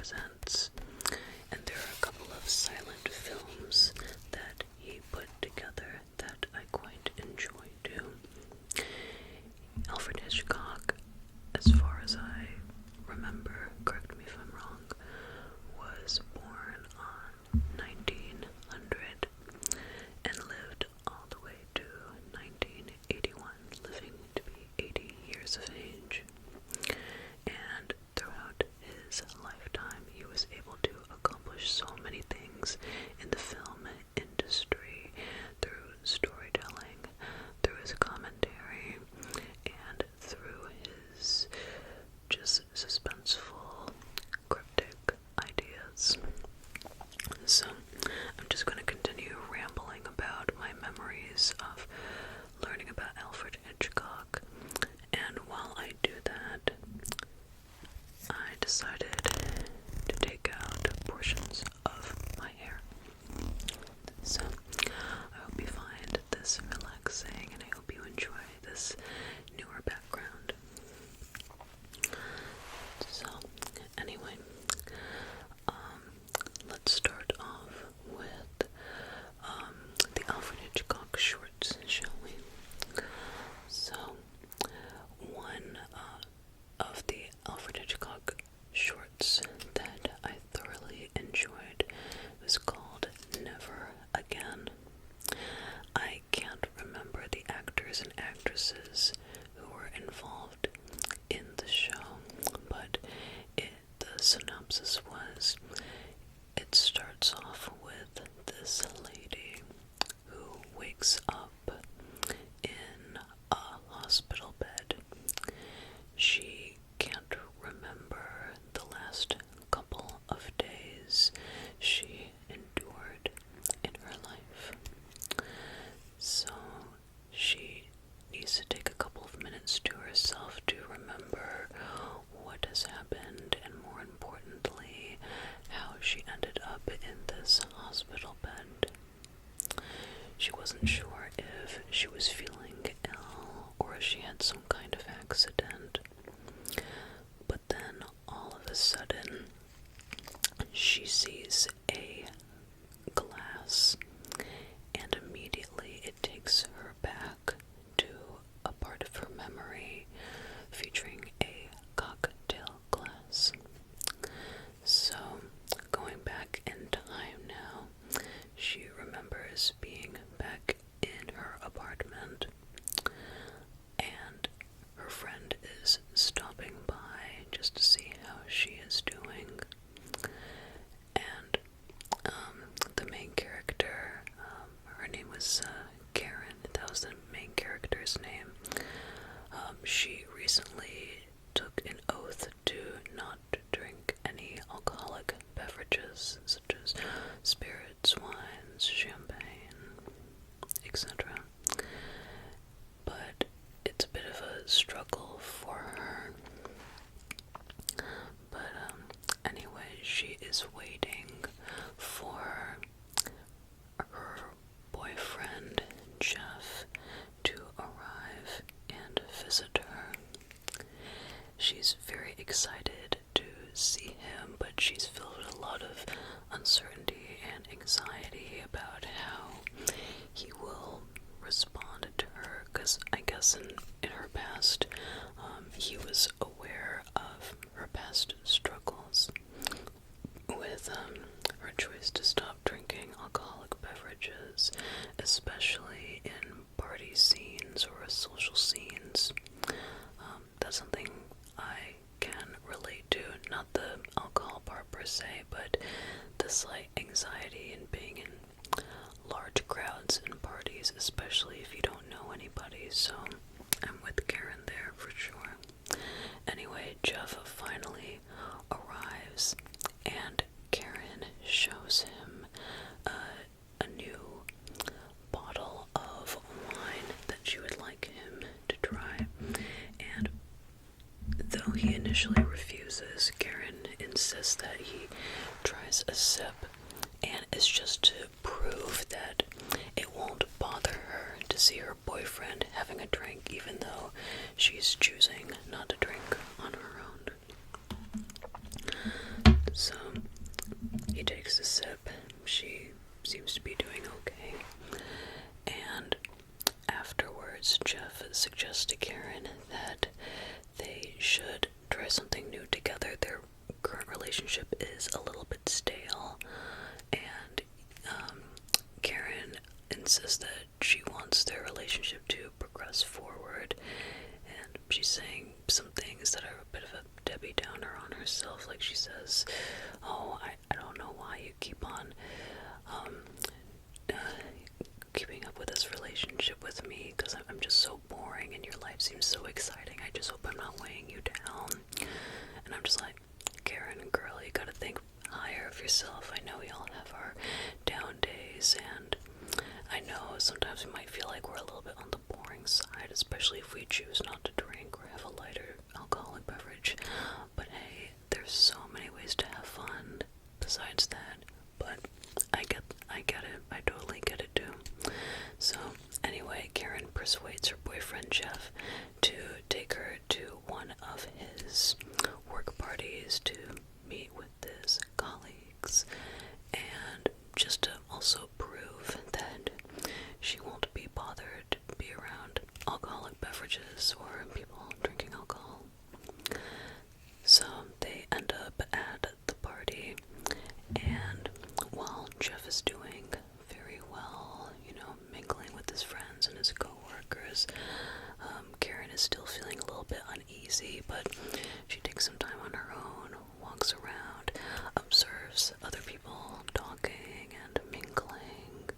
presents. And there are a couple of silent films that he put together that I quite enjoy too. Alfred Hitchcock, as far as I remember, correct me if I'm wrong, was born on 1900 and lived all the way to 1981, living to be 80 years of age. And throughout his lifetime, he was able to accomplish so many things in the film industry through storytelling, through his commentary, and through his just suspenseful, cryptic ideas. So, I'm just going to continue rambling about my memories of learning about Alfred Hitchcock, and while I do that, I decided to take out portions of my hair. So, I hope you find this relaxing, and I hope you enjoy this newer background. So, anyway, let's start off with the Alfred Hitchcock shorts, shall we? So, one of the Alfred Hitchcock shorts that I thoroughly enjoyed was called Never Again. I can't remember the actors and actresses who were involved in the show, but the synopsis was, it starts off with this lady who wakes up in a hospital bed. She can't remember the last couple of days she endured in her life. So she needs to take a couple of minutes to herself to remember what has happened, and more importantly, how she ended up in this hospital bed. She wasn't sure if she was feeling ill or if she had some kind of accident. But then, all of a sudden, she sees a glass, and immediately it takes her back to a part of her memory featuring a cocktail glass. So, going back in time now, she remembers being back in her apartment, and her friend is stopping by just to see how she is doing. And the main character, her name was Karen, that was the main character's name. She recently took an oath to not drink any alcoholic beverages, such as spirits, wines, champagne, etc. But it's a bit of a struggle for her. But anyway, she is waiting for her boyfriend, Jeff, to arrive and visit her. She's very excited to see him, but she's filled with a lot of uncertainty and anxiety about how he will respond to her, because I guess in her past, he was aware of her past struggles with her choice to stop drinking alcoholic beverages, especially in party scenes or social scenes. That's something I can relate to, not the alcohol part per se, but the slight anxiety in being in large crowds and parties, especially if you don't know anybody. So I'm with Karen there for sure. Anyway, Jeff finally arrives, and Karen shows him a new bottle of wine that she would like him to try. And though he initially refuses, Karen insists that he tries a sip, and it's just to prove that it won't bother her to see her boyfriend having a drink, even though she's choosing not to drink on her own. So relationship is a little bit stale, and Karen insists that she wants their relationship to progress forward, and she's saying some things that are a bit of a Debbie Downer on herself. Like, she says, oh, I don't know why you keep on keeping up with this relationship with me, because I'm just so boring and your life seems so exciting. I just hope I'm not weighing you down. And I'm just like, Karen, girl, you gotta think higher of yourself. I know we all have our down days, and I know sometimes we might feel like we're a little bit on the boring side, especially if we choose not to drink or have a lighter alcoholic beverage. But hey, there's so many ways to have fun besides that. But I get it. I totally get it too. So anyway, Karen persuades her boyfriend Jeff to take her to one of his work parties to meet with his colleagues, and just to also prove that she won't be bothered to be around alcoholic beverages or people drinking alcohol. So they end up at the party, and while Jeff is doing very well, mingling with his friends and his co-workers, Karen is still feeling a little bit uneasy, but she takes some time on her own, walks around, observes other people talking and mingling,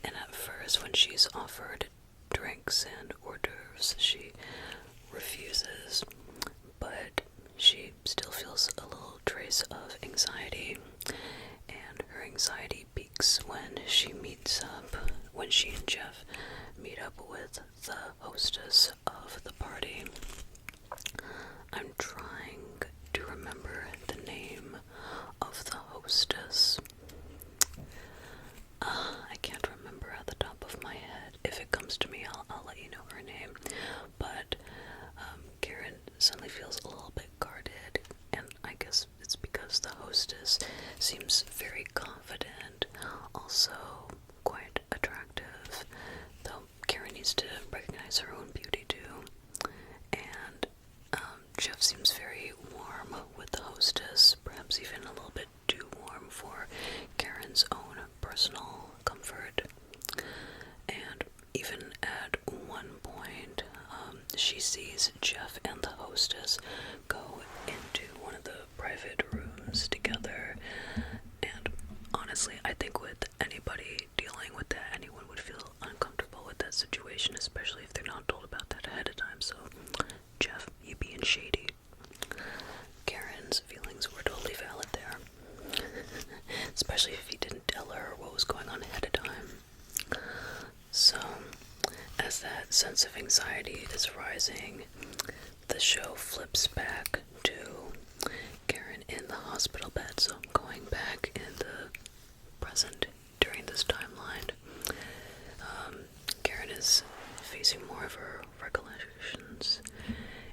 and at first when she's offered drinks and hors d'oeuvres, she refuses, but she still feels a little trace of anxiety, and her anxiety peaks when she and Jeff meet up with the hostess of the party. I'm trying to remember the name of the hostess. I can't remember at the top of my head. If it comes to me, I'll let you know her name. But Karen suddenly feels a little bit guarded, and I guess it's because the hostess seems very confident, also quite attractive, though Karen needs to recognize her own beauty too. And Jeff seems very warm with the hostess, perhaps even a little bit too warm for Karen's own personal comfort. And even at one point, she sees Jeff and the hostess go into one of the private rooms together, and honestly, I think with anybody dealing with that, anyone would feel uncomfortable with that situation, especially if they're not told about that ahead of time. So, Jeff, you being shady. Karen's feelings were totally valid there, especially if he didn't tell her what was going on ahead of time. So, as that sense of anxiety is rising, the show flips back to Karen in the hospital bed. So going back in the present during this timeline, Karen is facing more of her recollections,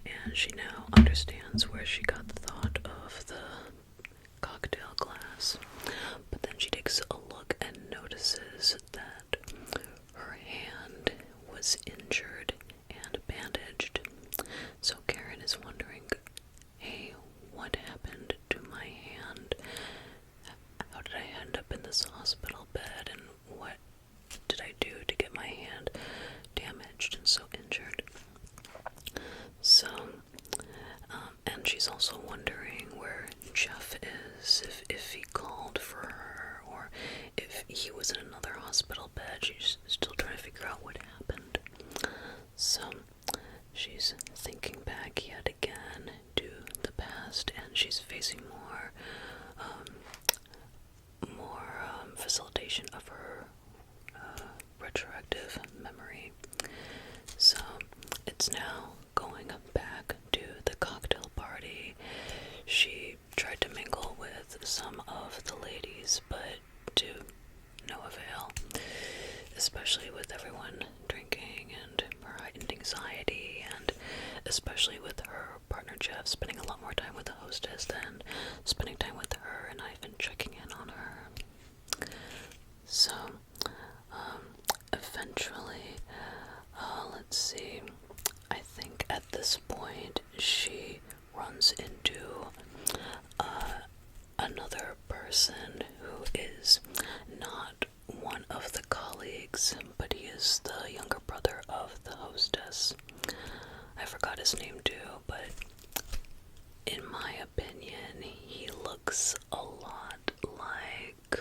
and she now understands where she got the thought of the cocktail glass. But then she takes a look and notices that her hand was injured and bandaged. So Karen is wondering, hey, what happened to my hand? How did I end up in this hospital bed, and what did I do to get my hand damaged and so injured? So, and she's also wondering where Jeff is, if he called for her, or if he was in another hospital bed. She's still trying to figure out what happened. So, she's thinking back yet again to the past, and she's facing more facilitation of her retroactive memory. So it's now going back to the cocktail party. She tried to mingle with some of the ladies, but to no avail, especially with everyone drinking and her heightened anxiety, and especially with her partner Jeff spending a lot more time with the hostess than spending time with her and not even checking in on her. So, eventually, let's see, I think at this point she runs into a person who is not one of the colleagues, but he is the younger brother of the hostess. I forgot his name too, but in my opinion, he looks a lot like,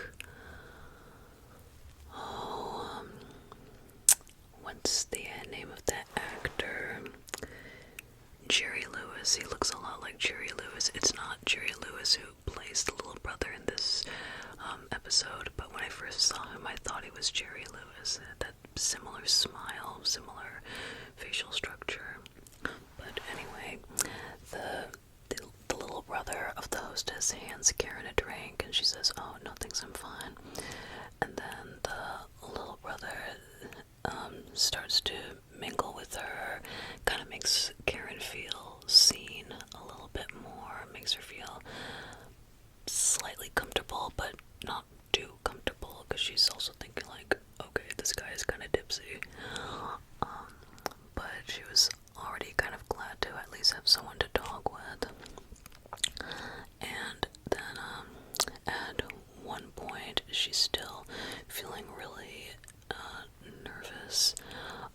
what's the name of that actor? Jerry Lewis. He looks a lot like Jerry Lewis. It's not Jerry Lewis who plays the little brother in this episode, but when I first saw him, I thought he was Jerry Lewis. That similar smile, similar facial structure. But anyway, the little brother of the hostess hands Karen a drink, and she says, "Oh, no thanks, I'm fine." And then the little brother starts to mingle with her, kind of makes Karen feel seen a little bit more, makes her feel slightly comfortable, but not too comfortable, because she's also thinking like, okay, this guy is kind of tipsy. But she was already kind of glad to at least have someone to talk with. And then at one point, she's still feeling really nervous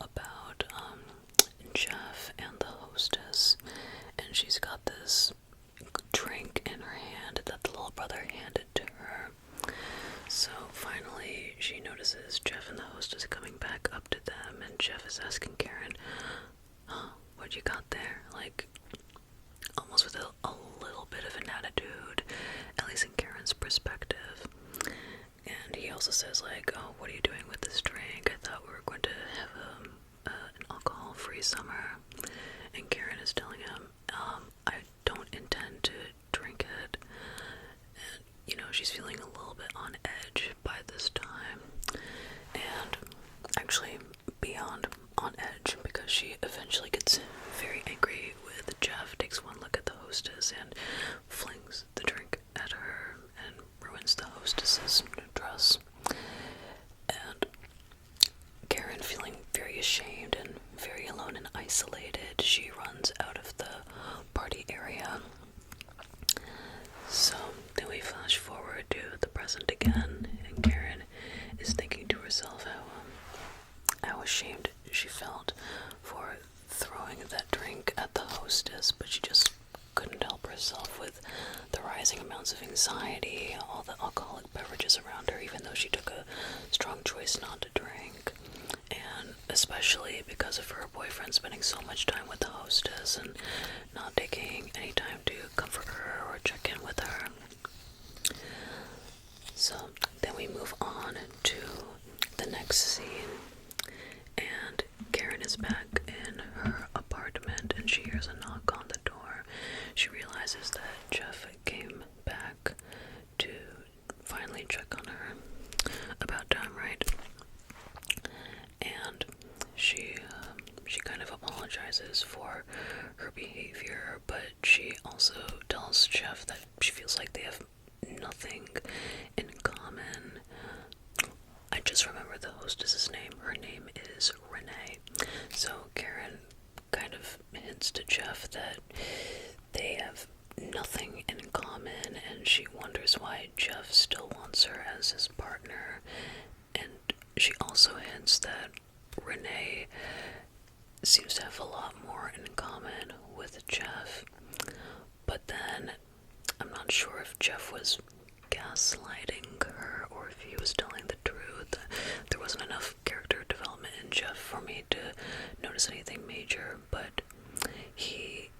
about Jeff and the hostess, and she's got this drink in her hand that the little brother handed to her. So finally she notices Jeff and the hostess coming back up to them, and Jeff is asking Karen, what you got there? Like, almost with a little bit of an attitude, at least in Karen's perspective. And he also says like, oh, what are you doing with this drink? I thought we were going to have an alcohol-free summer. And Karen is telling him, I don't intend to drink it. And, you know, she's feeling a little bit on edge by this time. And actually beyond on edge, because she eventually gets very angry with Jeff, takes one look at the hostess and flings the drink at her and ruins the hostess's dress. And Karen, feeling very ashamed and very alone and isolated, she runs out of the party area. So then we flash forward to the present again, and Karen is thinking to herself how ashamed she felt for throwing that drink at the hostess, but she just couldn't help herself with the rising amounts of anxiety, all the alcoholic beverages around her, even though she took a strong choice not to drink. And especially because of her boyfriend spending so much time with the hostess and not taking any time to comfort her or check in with her. So then we move on to the next scene, and Karen is back in her apartment and she hears a knock on the door. She realizes that Jeff came back to finally check on her. About time, right? And she kind of apologizes for her behavior, but she also tells Jeff that she feels like they have nothing in common. I just remember the hostess's name. Her name is Renee. So Karen kind of hints to Jeff that they have nothing in common, and she wonders why Jeff still wants her as his partner. And she also hints that Renee seems to have a lot more in common with Jeff. But then I'm not sure if Jeff was gaslighting her or if he was telling the truth. There wasn't enough character development in Jeff for me to notice anything major, but he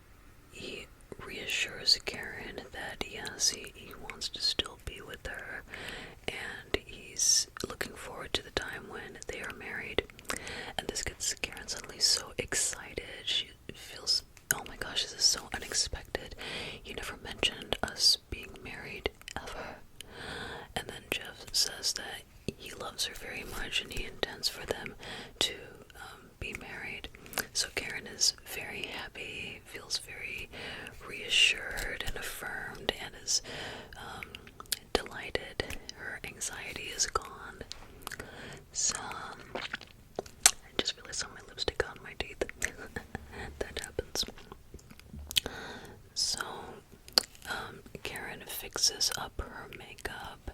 reassures Karen that yes, he wants to still be with her, and he's looking forward to the time when they are married. And this gets Karen suddenly so excited. She feels, oh my gosh, this is so unexpected. You never mentioned us being married ever. And then Jeff says that he loves her very much and he intends for them to be married. So Karen is very happy, feels very reassured and affirmed, and is delighted. Her anxiety is gone. So I just realized I saw my lipstick on my teeth. That happens. So Karen figures fixes up her makeup.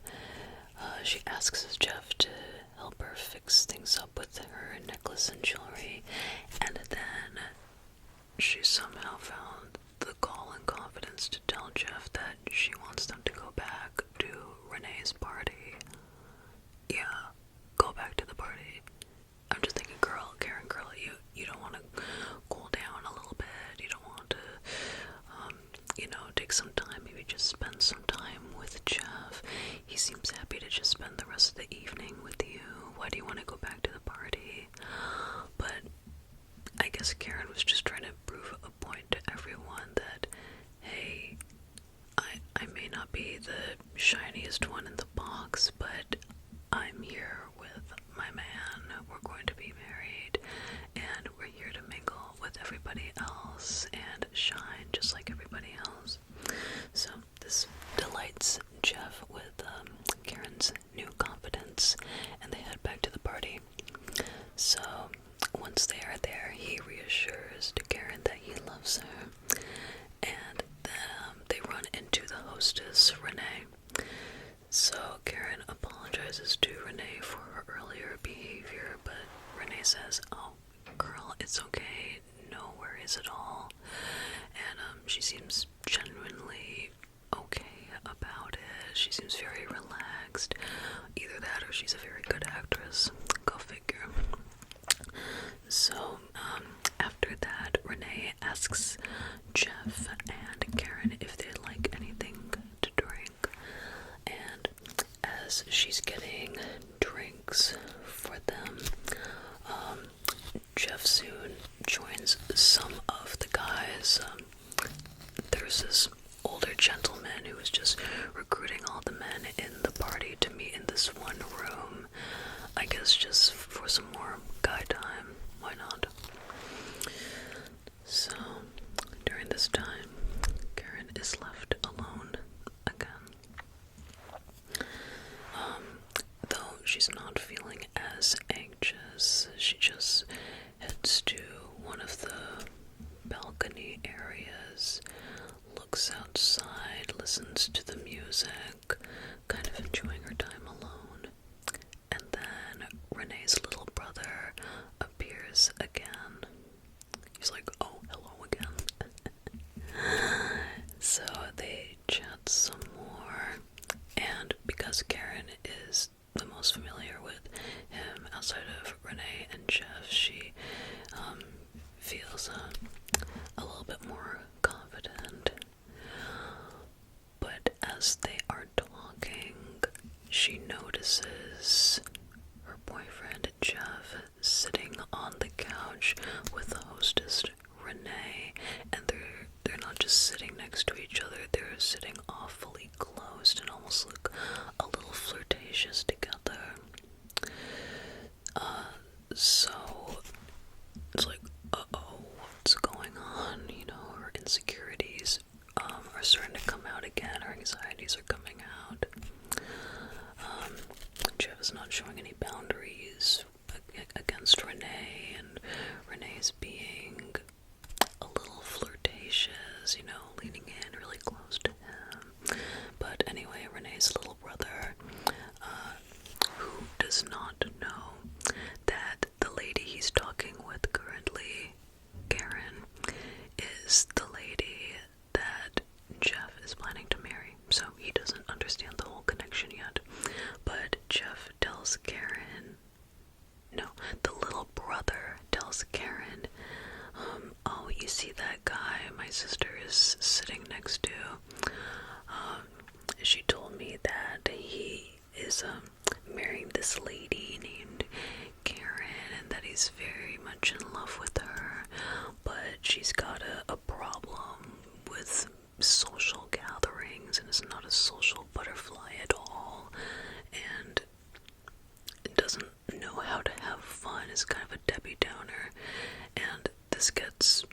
She asks Jeff to help her fix things up with her necklace and jewelry, and then she somehow found the gall and confidence to tell Jeff that she wants them to go back to Renee's party. Yeah, go back to the party. I'm just thinking, Karen, you don't want to cool down a little bit. You don't want to, take some time, maybe just spend some time with Jeff. He seems happy to just spend the rest of the evening with you. Why do you want to go back to the party? But I guess Karen was just trying to prove a point to everyone that, hey, I may not be the shiniest one in the box, but I'm here with my man. We're going to be married, and we're here to mingle with everybody else and shine just like everybody else. So this delights Jeff with Karen's new confidence, and they head back to the party. So once they are there, he reassures to Karen that he loves her, and they run into the hostess, Renee. So Karen apologizes to Renee for her earlier behavior, but Renee says, "Oh, girl, it's okay, no worries at all." And she seems genuinely okay about it. She seems very relaxed. Either that or she's a very good actress. Go figure. So, after that, Renee asks Jeff and Karen if they'd like anything to drink. And as she's getting drinks for them, Jeff soon joins some of the guys. There's this older gentleman who is just recruiting all the men in the party to meet in this one room. I guess just for some more guy time. Why not? So, during this time, Karen is left alone again. Though she's not feeling as anxious, she just heads to one of the balcony areas, looks outside, listens to the music, kind of enjoying her time alone. And then Renee's little brother appears again. He's like, "Oh, hello again." So they chat some more, and because Karen is the most familiar with him outside of Renee and Jeff, she feels a little bit more confident. But as they are talking, she notices her boyfriend Jeff sitting on the couch with the hostess Renee, and they're not just sitting next to each other, they're sitting awfully close and almost look a little flirtatious together. So it's like, uh-oh, what's going on? Her insecurities are starting to come out again, her anxieties are coming out. Jeff is not showing any boundaries against Renee, and Renee's being a little flirtatious, leaning in really close to him. But anyway, Renee's little brother, who does not know that the lady he's talking with currently, Karen, is the lady that Jeff is planning to marry. So he doesn't understand the whole connection yet. But Jeff tells Karen, no, the little brother tells Karen, "Oh, you see that guy my sister is sitting next to? She told me that he is marrying this lady named Karen, and that he's very much in love with her, but she's got a problem with social gatherings and is not a social butterfly at all, and doesn't know how to have fun, is kind of a Debbie Downer." And this gets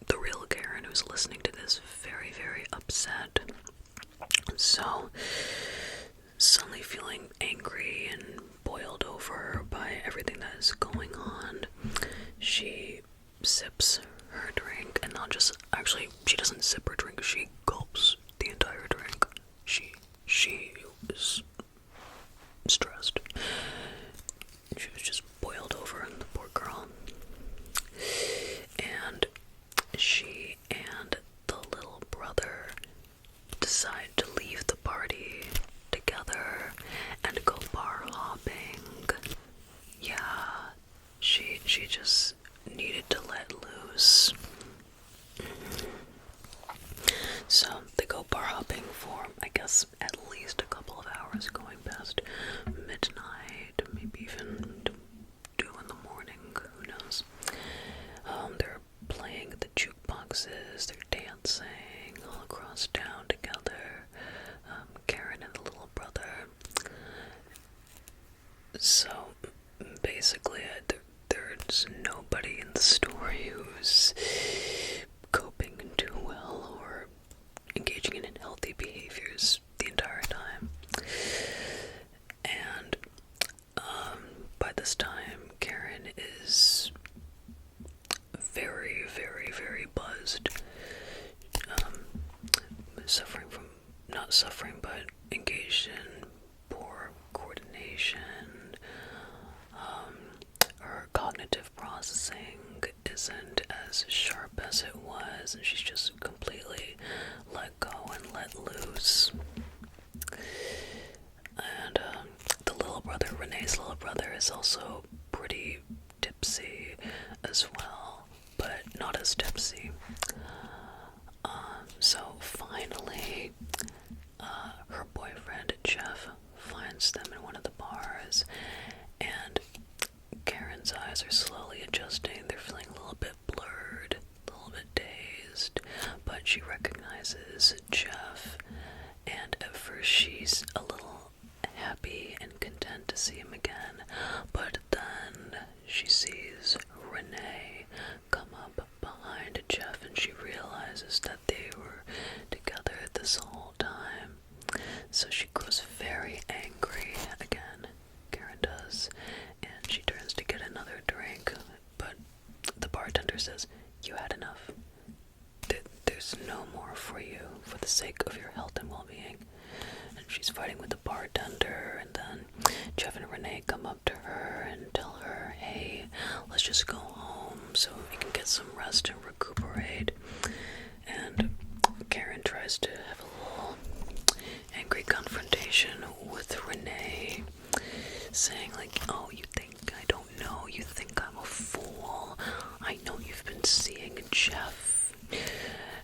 the real Karen, who's listening to this, very, very upset. So, suddenly feeling angry and boiled over by everything that is going on, she sips her drink, and not just, actually, she doesn't sip her drink, she gulps the entire drink. She I guess at least a couple of hours going past midnight, maybe even 2 in the morning, who knows. They're playing the jukeboxes, they're dancing all across town together, Karen and the little brother. So basically, there's nobody in the story who's coping too well or engaging in unhealthy behaviors the entire time. And by this time, Karen is very, very, very buzzed. But engaged in poor coordination. Her cognitive processing isn't as sharp as it was, and she's just completely let go and let loose. And the little brother, Renee's little brother, is also pretty tipsy as well, but not as tipsy. So finally, her boyfriend, Jeff, finds them in one of the bars, and Karen's eyes are slowly adjusting. They're feeling a little bit blurred, a little bit dazed, but she recognizes Jeff, and at first she's a little happy and content to see him again, but then she sees Renee come up behind Jeff, and she realizes that they were together this whole time. So she grows very angry again, Karen does, and she turns to get another drink, but the bartender says, "You had enough. There's no more for you, for the sake of your health and well-being." And she's fighting with the bartender, and then Jeff and Renee come up to her and tell her, "Hey, let's just go home so we can get some rest and recuperate." And Karen tries to have a little angry confrontation with Renee, saying like, "Oh, you think I don't know? You think I'm a fool? I know you've been seeing Jeff."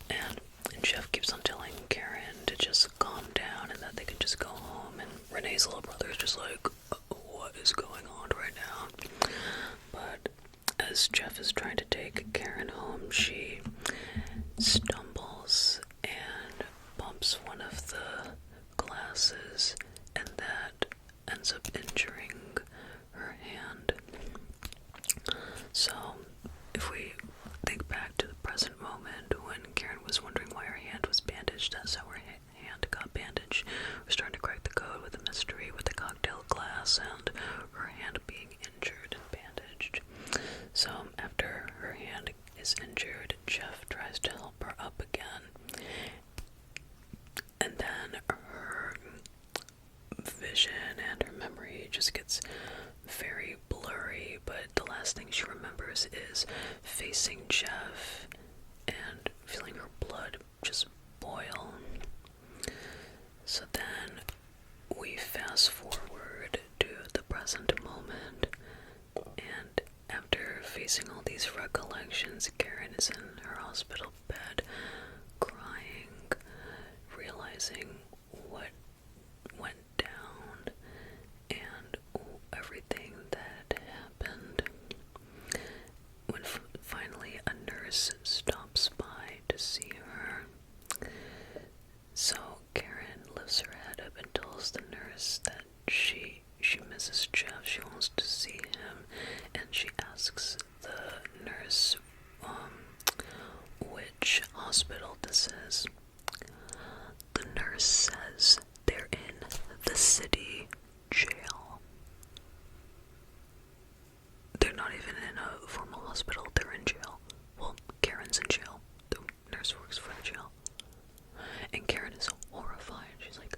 And Jeff keeps on telling Karen to just calm down and that they can just go home. And Renee's little brother is just like, "What is going on right now?" But as Jeff is trying to take Karen home, she stumbles and bumps one of the glasses, and that ends up injuring her hand. So if we think back to the present moment when Karen was wondering why her hand was bandaged, that's how her hand got bandaged. We're starting to crack the code with the mystery with the cocktail glass and her hand being injured and bandaged. So after her hand is injured, Jeff tries to help her up again, and then her vision and her memory just gets very blurry, but the last thing she remembers is facing Jeff and feeling her blood just boil. So then we fast forward to the present moment, and after facing all these recollections, Karen is in her hospital bed crying, realizing what went down and everything that happened. When finally a nurse stops by to see her, so Karen lifts her head up and tells the nurse that she misses Jeff, she wants to see him, and she asks the nurse which hospital this is. The nurse says they're in the city jail. They're not even in a formal hospital, they're in jail. Well, Karen's in jail. The nurse works for the jail. And Karen is horrified. She's like,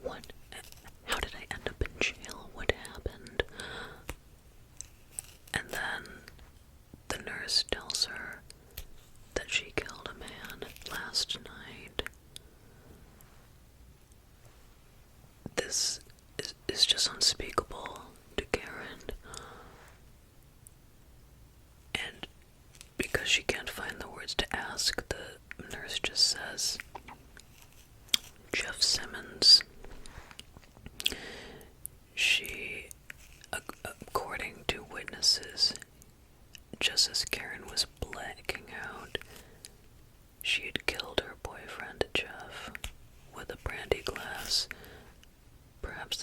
"What? How did I end up in jail? What happened?" And then the nurse tells her that she killed a man last night. This is just unspeakable to Karen. And because she can't find the words to ask, the nurse just says, "Jeff's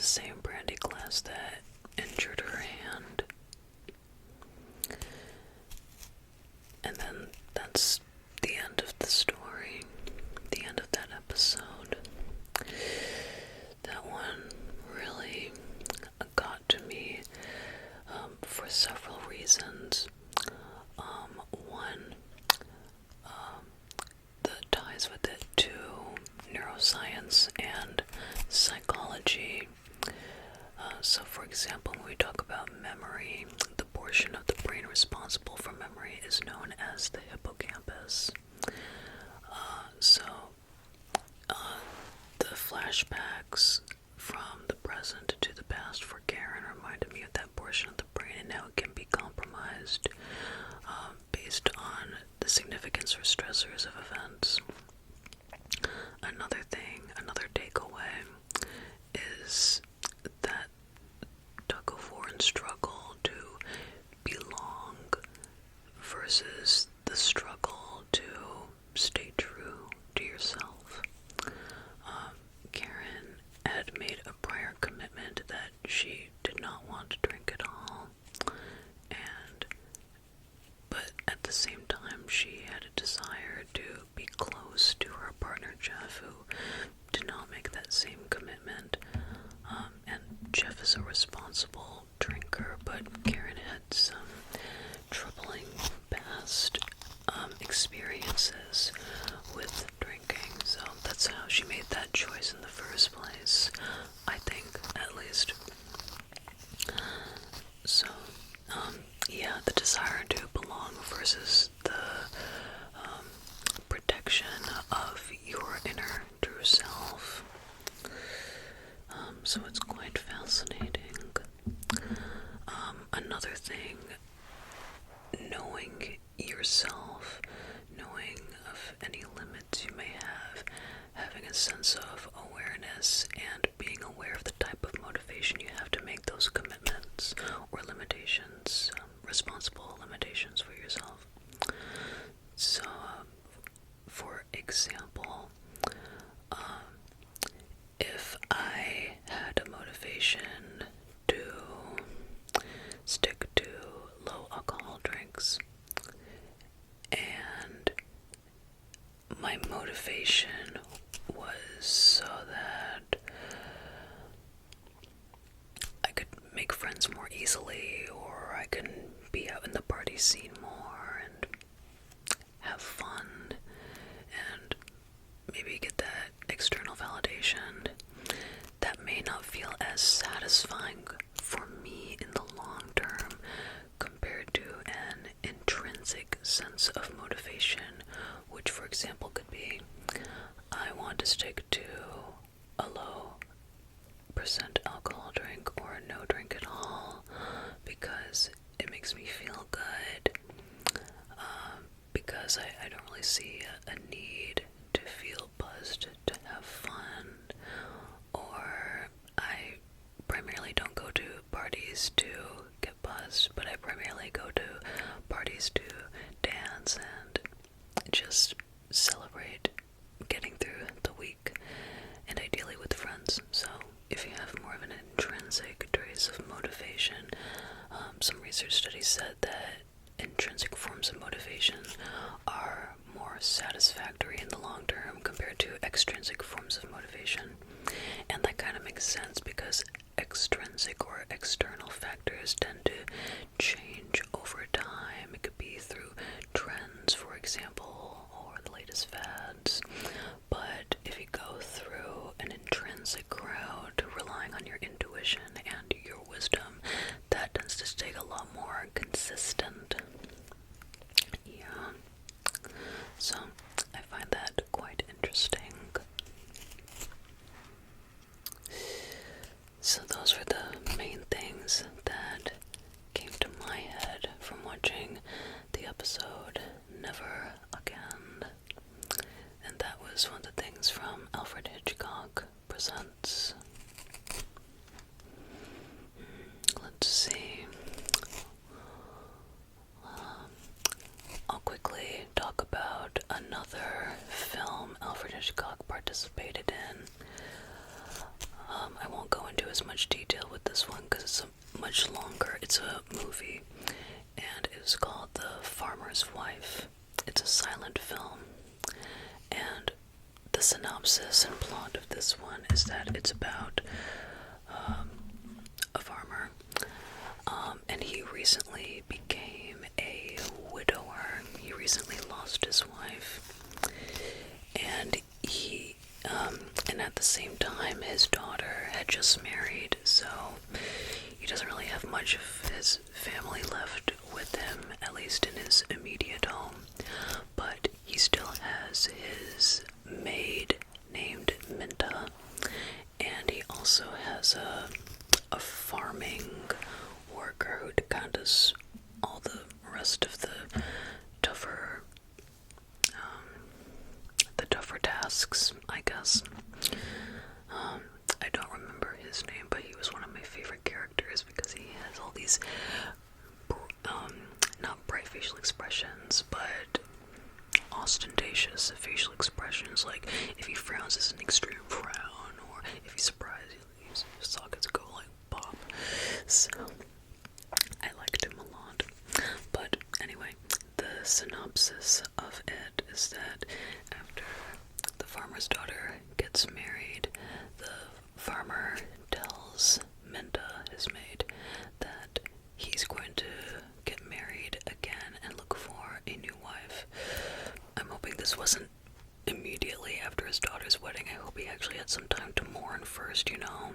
same brandy glass that injured her hand. And then that's the end of the story, the end of that episode. That one really got to me for several reasons. One, the ties with it to neuroscience and psychology. So for example, when we talk about memory, the portion of the brain responsible for memory is known as the hippocampus. The flashbacks from the present to the past for Karen reminded me of that portion of the brain and how it can be compromised based on the significance or stressors of events. Another thing, another takeaway is that tug of war and struggle to belong versus the struggle to stay true to yourself. Karen had made a prior commitment that she did not want to drink at all, but at the same time she had a desire to be close to her partner Jeff, who did not make that same commitment. And Jeff is a responsible drinker, but Karen had some troubling past experiences with drinking, so that's how she made that choice in the first place, I think, at least. So, the desire to belong versus the protection of your inner true self. So it's quite fascinating. Another thing, knowing yourself, knowing of any limits you may have, having a sense of awareness and being aware of the type of motivation you have to make those commitments or limitations, responsible limitations for yourself. So, for example, if I had a motivation to stick to low alcohol drinks, and my motivation was so that I could make friends more easily, or I could be out in the party scene more and have fun and maybe get that external validation, that may not feel as satisfying for me in the long term compared to an intrinsic sense of motivation, which for example could be, I want to stick to a low percent alcohol drink or no drink at all because it makes me feel good, because I don't really see a need to feel buzzed, to have fun, or I primarily don't go to parties to get buzzed, but I primarily go to parties to dance and just celebrate getting through the week, and ideally with friends. So if you have more of an intrinsic trace of motivation, some research studies said that intrinsic forms of motivation are more satisfactory in the long term compared to extrinsic forms of motivation. And that kind of makes sense because extrinsic or external factors tend to change over time. It could be through trends, for example, or the latest fads. But if you go through an intrinsic route, relying on your intuition and your wisdom, that tends to stay a lot more consistent. Yeah. So, I find that quite interesting. So those were the main things that came to my head from watching the episode Never Again. And that was one of the things from Alfred Hitchcock Presents. Let's see. I'll quickly talk about another film Alfred Hitchcock participated in. I won't go into as much much longer. It's a movie, and it was called The Farmer's Wife. It's a silent film, and the synopsis and plot of this one is that it's about a farmer, and he recently became a widower. He recently lost his wife, and and at the same time, his daughter had just married, so he doesn't really have much of his family left with him, at least in his immediate home. But he still has his maid named Minta, and he also has a farming worker who kind of does all the rest of the tougher tasks, I guess. I don't remember his name, but he was one of my favorite characters because he has all these not bright facial expressions, but ostentatious facial expressions. Like if he frowns, it's an extreme frown, or if he's surprised, his sockets go like pop. So I liked him a lot. But anyway, the synopsis of it is that after the farmer's daughter gets married, the farmer tells Minta, his maid, that he's going to get married again and look for a new wife. I'm hoping this wasn't immediately after his daughter's wedding. I hope he actually had some time to mourn first, you know.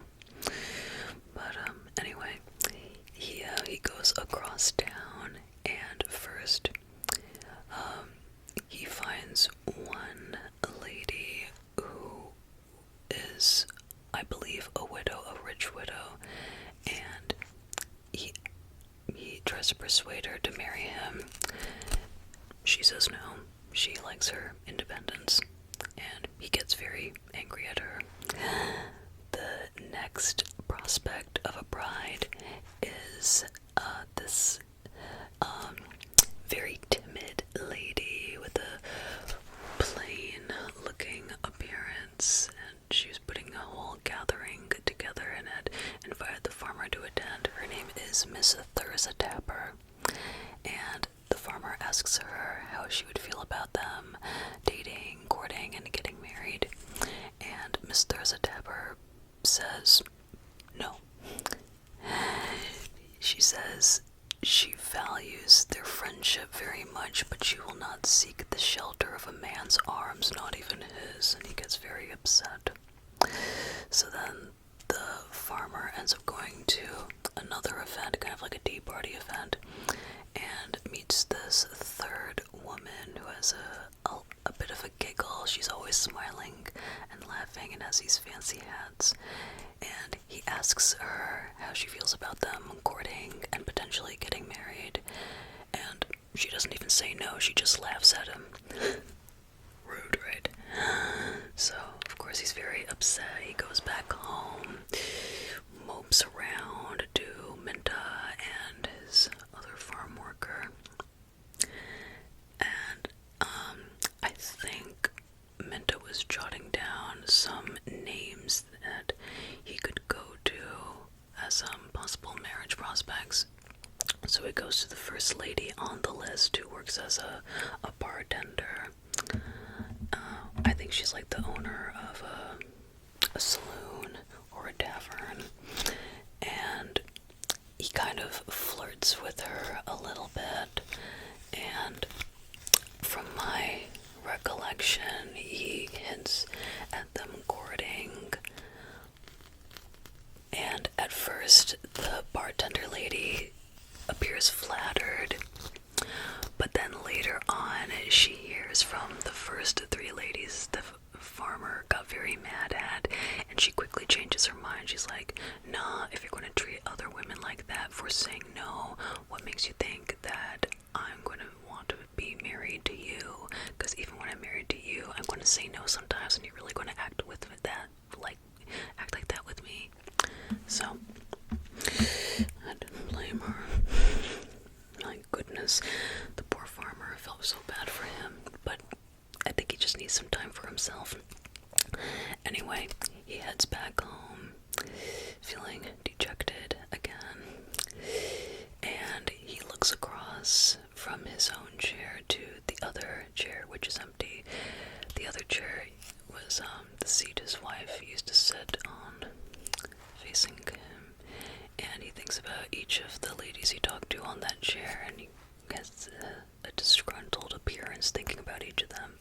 But anyway, he goes across town, and first he finds one lady who is, I believe, a widow, a rich widow, and he tries to persuade her to marry him. She says no. She likes her independence, and he gets very angry at her. The next prospect of a bride is this very timid lady with a plain looking appearance, and she was putting a whole gathering together and had invited the farmer to attend. Her name is Miss Thurza Tapper, and the farmer asks her how she would feel about them dating, courting, and getting married, and Miss Thurza Tapper says no. She says she values their friendship very much, but she will not seek the shelter of a man's arms, not even his, and he gets very upset. So then the farmer ends up going to another event, kind of like a tea party event, and meets this third woman who has a bit of a giggle. She's always smiling and laughing and has these fancy hats. And he asks her how she feels about them courting and potentially getting married. And she doesn't even say no, she just laughs at him. Rude, right? So, of course, he's very upset. He goes back home, mopes around to Minta and his other farm worker. And, I think Minta was jotting down some names that he could go to as possible marriage prospects. So he goes to the first lady on the list, who works as a bartender. I think she's like the owner of a saloon or a tavern, and he kind of flirts with her a little bit, and from my recollection, he hints at them courting, and at first the bartender lady appears flattered, but then later on she hears from the first three ladies the farmer got very mad at, and she quickly changes her mind. She's like, nah, if you're going to treat other women like that for saying no, what makes you think that I'm going to want to be married to you? Because even when I'm married to you, I'm going to say no sometimes, and you're really going to act like that with me. So I didn't blame her. My goodness, the poor farmer. Felt so bad for him, but I think he just needs some time for himself. Anyway, he heads back home, feeling dejected again. pass from his own chair to the other chair, which is empty. The other chair was the seat his wife used to sit on, facing him, and he thinks about each of the ladies he talked to on that chair, and he gets a disgruntled appearance thinking about each of them.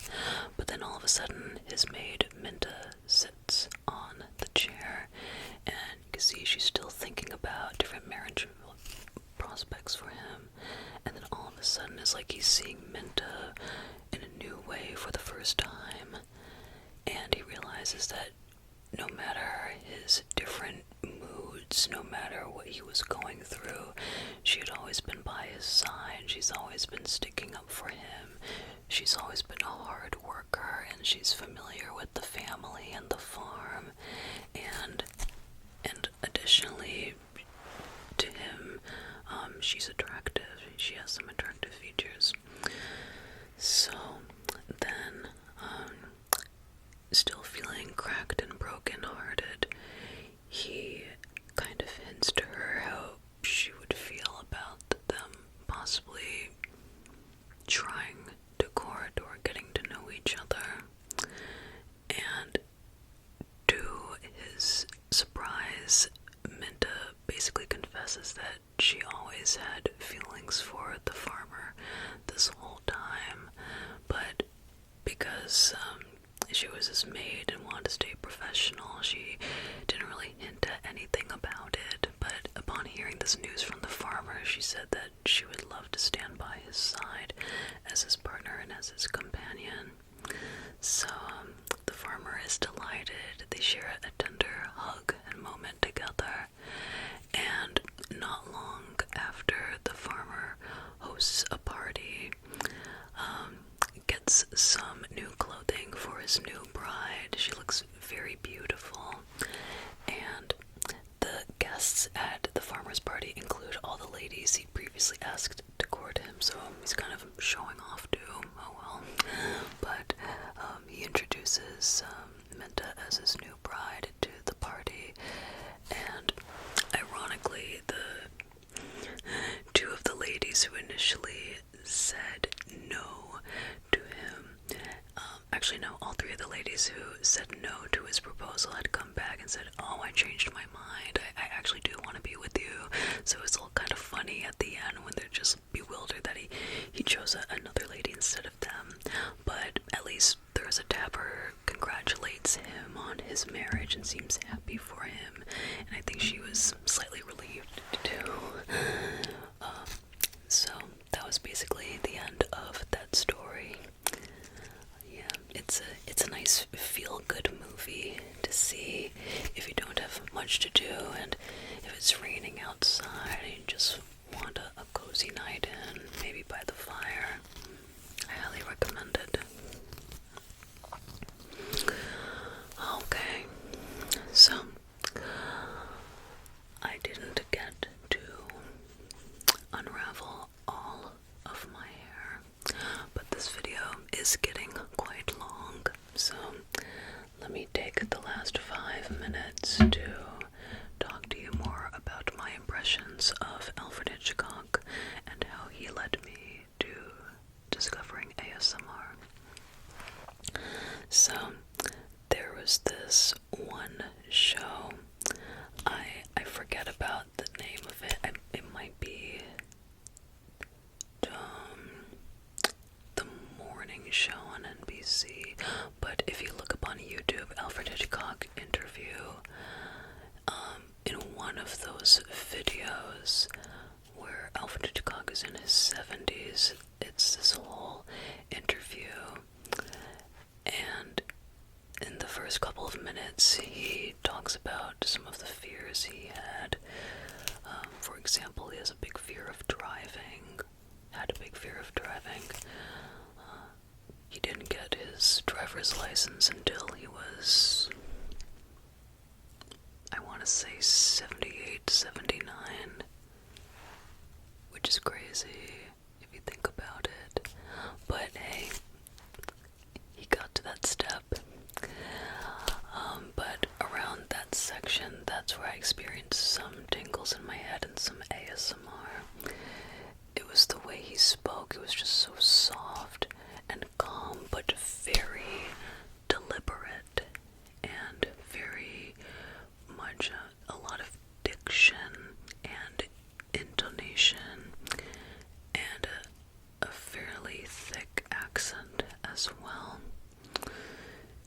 But then all of a sudden, his maid Minta sits on the chair, and you can see she's still thinking about different marriage prospects for him. And then all of a sudden, it's like he's seeing Minta in a new way for the first time, and he realizes that no matter his different moods, no matter what he was going through, she had always been by his side. She's always been sticking up for him. She's always been a hard worker, and she's familiar with the family and the farm, and additionally to him, she's attractive. She has some attractive features. So then, still feeling cracked and broken-hearted, he kind of hints to her how she would feel about them possibly trying to court or getting to know each other. And to his surprise, Minta basically confesses that she always had feelings for the farmer this whole time, but because she was his maid and wanted to stay professional, she didn't really hint at anything about it. But upon hearing this news from the farmer, she said that she would love to stand by his side as his partner and as his companion. So the farmer is delighted. They share a tender hug and moment together, and not long after, the farmer hosts a party, gets some new clothing for his new bride. She looks very beautiful, and the guests at the farmer's party include all the ladies he previously asked to court him, so he's kind of showing off to, oh well. But he introduces Minta as his new bride to the party, and ironically, the two of the ladies who initially said no to him, actually no, all three of the ladies who said no to his proposal had come back and said, oh, I changed my mind, I actually do want to be with you. So it's all kind of funny at the end when they're just bewildered that he chose another lady instead of them. But at least there's a tapper congratulates him on his marriage and seems happy for him, and I think she was slightly relieved too. So that was basically the end of that story. Yeah, it's a nice feel-good movie to see if you don't have much to do, and if it's raining outside and you just want a cozy night in, maybe by the fire. I highly recommend it. Okay, so I didn't get to unravel all of my hair, but this video is getting quite long, so let me take the last 5 minutes to talk to you more about my impressions of Alfred Hitchcock and how he led me to discovering ASMR. So there was this one show, I forget about the name of it. It might be the morning show on NBC, but if you look up on YouTube, Alfred Hitchcock interview, in one of those videos where Alfred Hitchcock is in his 70s, it's this whole interview, and in the first couple of minutes, he talks about some of the fears he had. For example, he has a big fear of driving. He didn't get his driver's license until he was, I want to say 78, 79, which is crazy if you think about it. But hey, he got to that step. But around that section, that's where I experienced some tingles in my head and some ASMR. It was the way he Hitchcock, it was just so soft and calm, but very deliberate and very much a lot of diction and intonation and a fairly thick accent as well.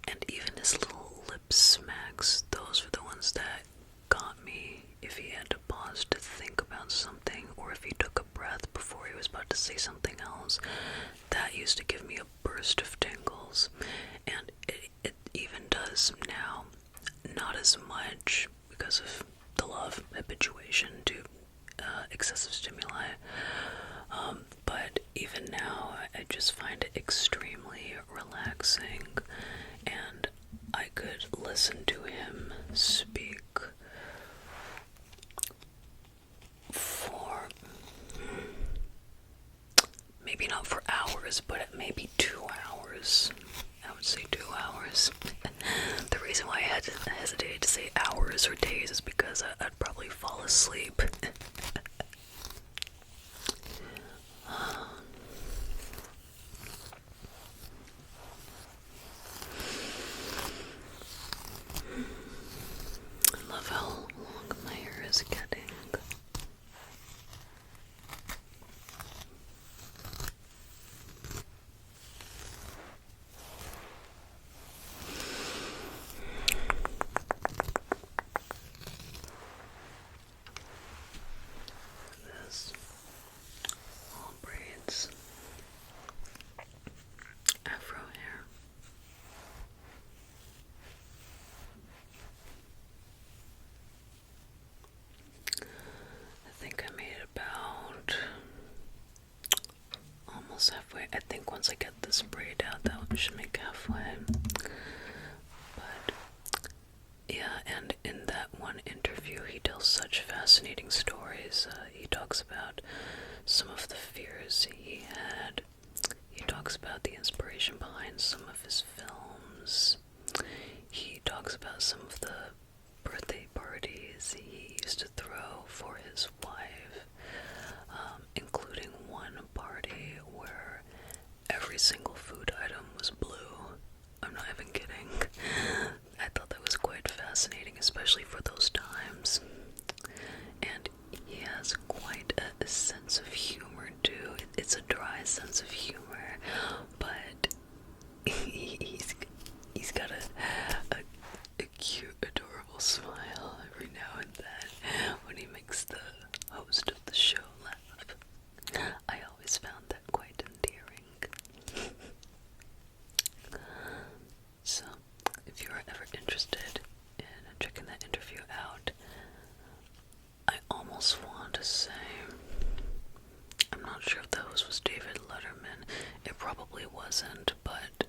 And even his little lip smacks, those were the ones that got me if he had to pause to think about something, or if he took a breath before he was about to say something else. That used to give me a burst of tingles, and it even does now. Not as much because of the law of habituation to excessive stimuli, but even now I just find it extremely relaxing, and I could listen to him speak for maybe not for hours, but maybe 2 hours. I would say 2 hours. The reason why I hesitated to say hours or days is because I'd probably fall asleep. I love how long my hair is getting. This all braids, afro hair. I think I made it about almost halfway. I think once I get this braid out, that should make halfway. But yeah, and in that one interview, he tells such fascinating stories. He talks about some of the fears he had. He talks about the inspiration behind some of his films. He talks about some of the birthday parties he used to throw for his wife, including one party where every single food item was blue. I'm not even kidding. I thought that was quite fascinating, especially for those times. And he has quite a sense of humor too. It's a dry sense of humor, but he's got a cute, adorable smile every now and then when he makes the host of the show laugh. I always found that quite endearing. So, if you're ever interested in checking that interview out, I almost want to say, I'm not sure if the host was David Letterman. It probably wasn't, but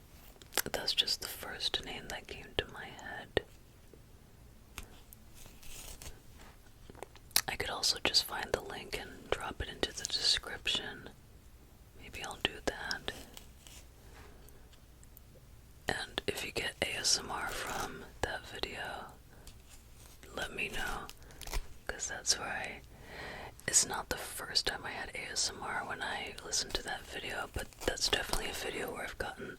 that's just the first name that came to my head. I could also just find the link and drop it into the description. Maybe I'll do that. And if you get ASMR from that video, let me know, because that's where it's not the first time I had ASMR when I listened to that video, but that's definitely a video where I've gotten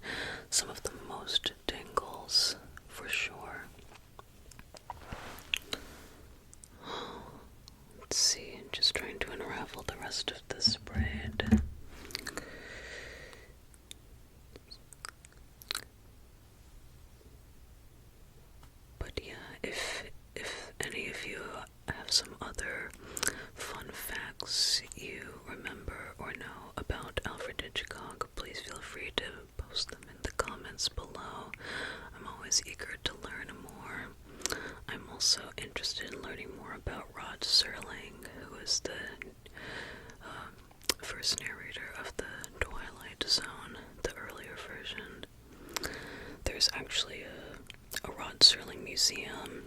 some of the most tingles, for sure. Let's see, just trying to unravel the rest of this braid. But yeah, if any of you have some other fun facts you remember or know about Alfred Hitchcock, please feel free to post them in the comments below. I'm always eager to learn more. I'm also interested in learning more about Rod Serling, who is the first narrator of the Twilight Zone, the earlier version. There's actually a Rod Serling museum